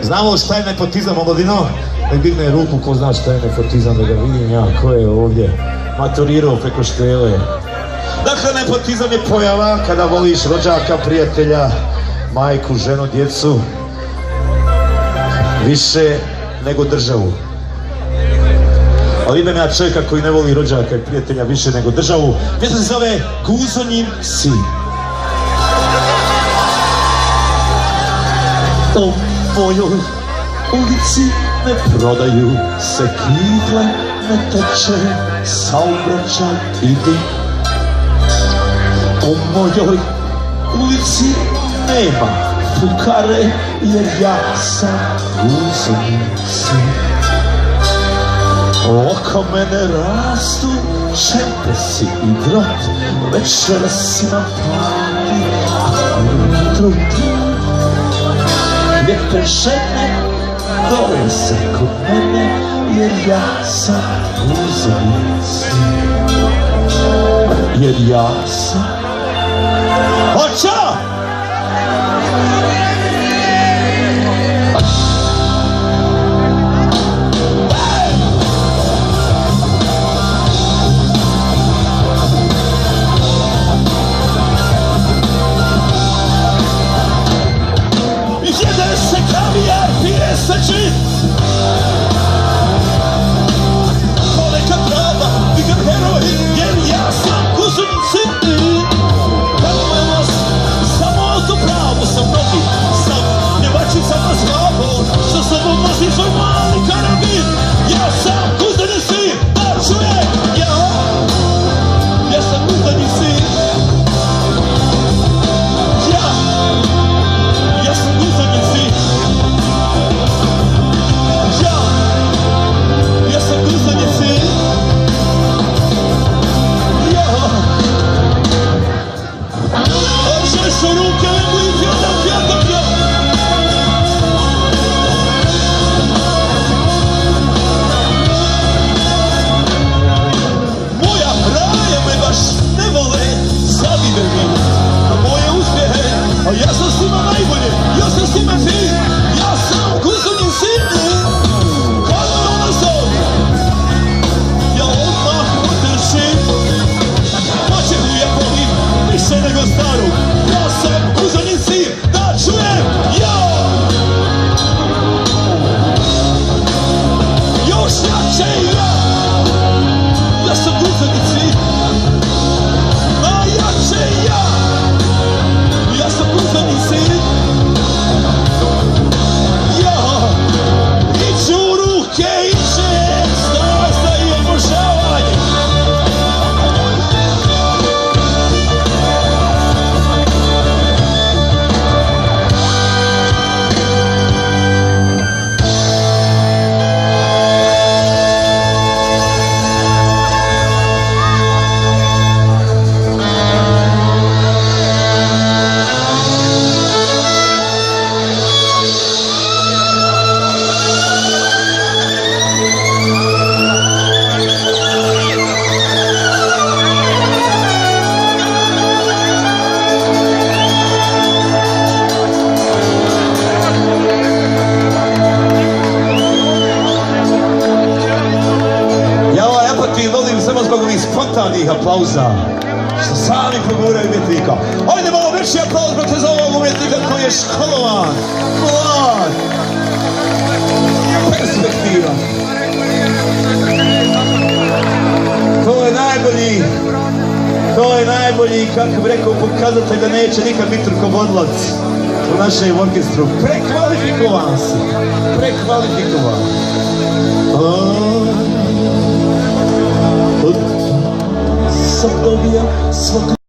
Znamo šta je nepotizam, omladino? Nek digne ruku ko zna šta je nepotizam, da ga vidim ja, ko je ovdje maturirao preko štele. Dakle, nepotizam je pojava kada voliš rođaka, prijatelja, majku, ženu, djecu više nego državu. Ali imam ja čovjeka koji ne voli rođaka i prijatelja više nego državu. Pjesma se zove Guzonjin sin. O mojoj ulici ne prodaju se kigle, ne teče saobraćaj ide. O mojoj ulici nema fukare, jer ja sam Guzonjin sin. Oko mene rastu čempesi i grot, večeras imam pali, a jutro lijepe žene dole se kod mene, jer ja sam Guzonjin sin. Jer ja sam... Oča! Jede se kavijar, pije se čip, ponekad trava, igram heroj, jer ja sam Guzonjin sin. Pravo samo tu pravu sam nogi, sam pjevačica na zlavu, sa sobom nosi svoj mali karabin. Ja sam Guzonjin sin, da čuje, ja sam Guzonjin sin. Ja sam Guzonjin sin. Ja sam Guzonjin sin. Oče su ruke lemujte odam pjatok ja. Moja raja me baš ne vole, zavide me na moje uspjehe, a ja sam s njima najbolje, ja sam s njima fin. Ja sam Guzonjin sin. Kada ona zove, ja odmah otrčim. Mačehu ja volim više nego staru. Ja sam Guzonjin sin, da čujem, još jače ja sam Guzonjin sin. Najjače ja sam Guzonjin sin. Iću u ruke, iće staza i obožavanje. Spontanih aplauza što sami poguraju umjetnika. Ajde malo veći aplauz brate za ovog umjetnika koji je školovan, mlad, perspektivan. To je najbolji, kako bi rekao, pokazatelj da neće nikad biti rukovodilac u našem orkestru. Prekvalifikovan si, prekvalifikovan. Sam dobija svog